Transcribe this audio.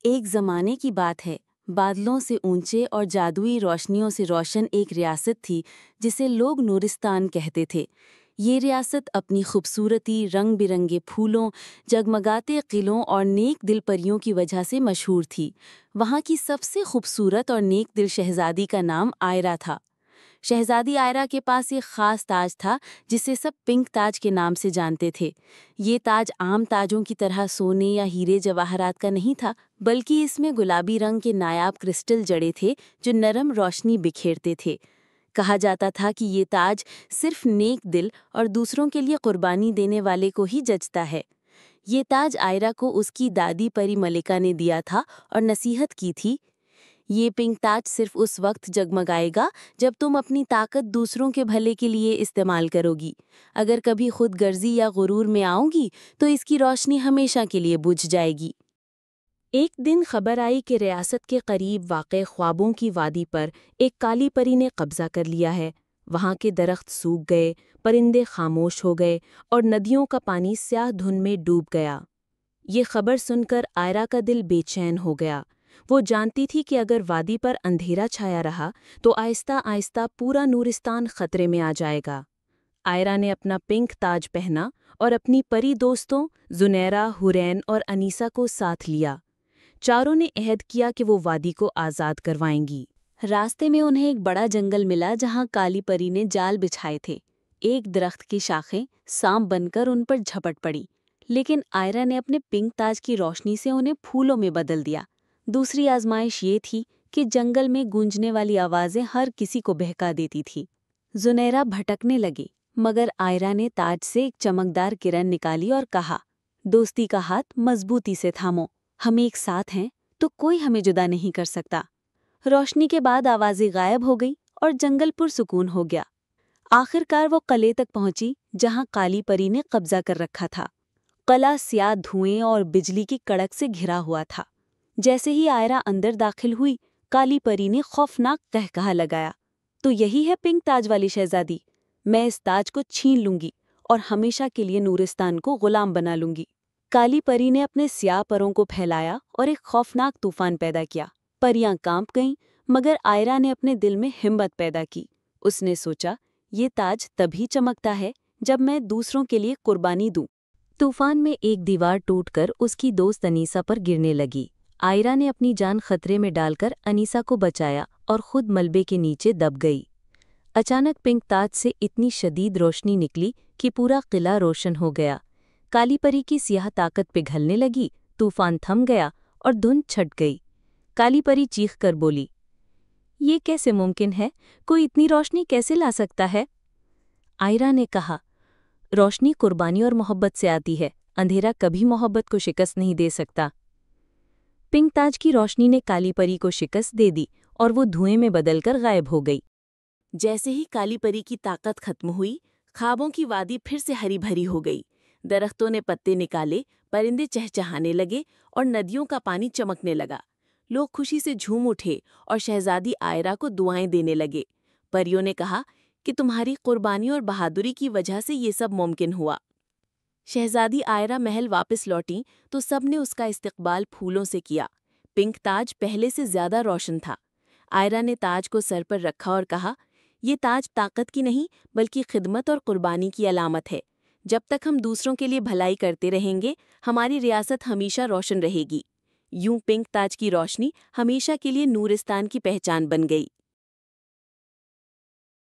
ایک زمانے کی بات ہے، بادلوں سے اونچے اور جادوئی روشنیوں سے روشن ایک ریاست تھی جسے لوگ نورستان کہتے تھے۔ یہ ریاست اپنی خوبصورتی، رنگ برنگے پھولوں، جگمگاتے قلعوں اور نیک دل پریوں کی وجہ سے مشہور تھی۔ وہاں کی سب سے خوبصورت اور نیک دل شہزادی کا نام آئرہ تھا۔ شہزادی آئرہ کے پاس ایک خاص تاج تھا جسے سب پنک تاج کے نام سے جانتے تھے۔ یہ تاج عام تاجوں کی طرح سونے یا ہیرے جواہرات کا نہیں تھا، بلکہ اس میں گلابی رنگ کے نایاب کرسٹل جڑے تھے جو نرم روشنی بکھیرتے تھے۔ کہا جاتا تھا کہ یہ تاج صرف نیک دل اور دوسروں کے لیے قربانی دینے والے کو ہی جچتا ہے۔ یہ تاج آئرہ کو اس کی دادی پری ملکہ نے دیا تھا اور نصیحت کی تھی، یہ پنک تاج صرف اس وقت جگمگائے گا جب تم اپنی طاقت دوسروں کے بھلے کے لیے استعمال کرو گی۔ اگر کبھی خود غرضی یا غرور میں آؤ گی تو اس کی روشنی ہمیشہ کے لیے بجھ جائے گی۔ ایک دن خبر آئی کہ ریاست کے قریب واقع خوابوں کی وادی پر ایک کالی پری نے قبضہ کر لیا ہے۔ وہاں کے درخت سوکھ گئے، پرندے خاموش ہو گئے اور ندیوں کا پانی سیاہ دھند میں ڈوب گیا۔ یہ خبر سن کر آئرہ کا دل بے چین ہو گیا۔ وہ جانتی تھی کہ اگر وادی پر اندھیرا چھایا رہا تو آہستہ آہستہ پورا نورستان خطرے میں آ جائے گا۔ آئرہ نے اپنا پنک تاج پہنا اور اپنی پری دوستوں زنیرہ، حورین اور انیسہ کو ساتھ لیا۔ چاروں نے عہد کیا کہ وہ وادی کو آزاد کروائیں گی۔ راستے میں انہیں ایک بڑا جنگل ملا جہاں کالی پری نے جال بچھائے تھے۔ ایک درخت کی شاخیں سانپ بن کر ان پر جھپٹ پڑی، لیکن آئرہ نے اپنے پنک تاج کی روشنی سے انہیں پھولوں میں بدل دیا۔ دوسری آزمائش یہ تھی کہ جنگل میں گونجنے والی آوازیں ہر کسی کو بہکا دیتی تھی۔ زنیرہ بھٹکنے لگے، مگر آئرہ نے تاج سے ایک چمکدار کرن نکالی اور کہا، دوستی کا ہاتھ مضبوطی سے تھامو، ہم ایک ساتھ ہیں تو کوئی ہمیں جدا نہیں کر سکتا۔ روشنی کے بعد آوازیں غائب ہو گئی اور جنگل پرسکون ہو گیا۔ آخر کار وہ قلعے تک پہنچی جہاں کالی پری نے قبضہ کر رکھا تھا۔ قلعہ سیاہ دھوئیں اور بجلی کی کڑک سے گھرا ہوا تھا۔ جیسے ہی آئرہ اندر داخل ہوئی، کالی پری نے خوفناک قہقہا لگایا، تو یہی ہے پنک تاج والی شہزادی؟ میں اس تاج کو چھین لوں گی اور ہمیشہ کے لیے نورستان کو غلام بنا لوں گی۔ کالی پری نے اپنے سیاہ پروں کو پھیلایا اور ایک خوفناک طوفان پیدا کیا۔ پریاں کانپ گئیں، مگر آئرہ نے اپنے دل میں ہمت پیدا کی۔ اس نے سوچا، یہ تاج تبھی چمکتا ہے جب میں دوسروں کے لیے قربانی دوں۔ طوفان میں ایک دیوار ٹوٹ کر اس کی دوست انیسہ پر گرنے لگی۔ آئرہ نے اپنی جان خطرے میں ڈال کر انیسہ کو بچایا اور خود ملبے کے نیچے دب گئی۔ اچانک پنک تاج سے اتنی شدید روشنی نکلی کہ پورا قلعہ روشن ہو گیا۔ کالی پری کی سیاہ طاقت پگھلنے لگی، طوفان تھم گیا اور دھند چھٹ گئی۔ کالی پری چیخ کر بولی، یہ کیسے ممکن ہے؟ کوئی اتنی روشنی کیسے لا سکتا ہے؟ آئرہ نے کہا، روشنی قربانی اور محبت سے آتی ہے، اندھیرا کبھی محبت کو شکست نہیں دے سکتا۔ پنک تاج کی روشنی نے کالی پری کو شکست دے دی اور وہ دھوئیں میں بدل کر غائب ہو گئی۔ جیسے ہی کالی پری کی طاقت ختم ہوئی، خوابوں کی وادی پھر سے ہری بھری ہو گئی۔ درختوں نے پتے نکالے، پرندے چہچہانے لگے اور ندیوں کا پانی چمکنے لگا۔ لوگ خوشی سے جھوم اٹھے اور شہزادی آئرہ کو دعائیں دینے لگے۔ پریوں نے کہا کہ تمہاری قربانی اور بہادری کی وجہ سے یہ سب ممکن ہوا۔ شہزادی آئرہ محل واپس لوٹیں تو سب نے اس کا استقبال پھولوں سے کیا۔ پنک تاج پہلے سے زیادہ روشن تھا۔ آئرہ نے تاج کو سر پر رکھا اور کہا، یہ تاج طاقت کی نہیں بلکہ خدمت اور قربانی کی علامت ہے۔ جب تک ہم دوسروں کے لیے بھلائی کرتے رہیں گے، ہماری ریاست ہمیشہ روشن رہے گی۔ یوں پنک تاج کی روشنی ہمیشہ کے لیے نورستان کی پہچان بن گئی۔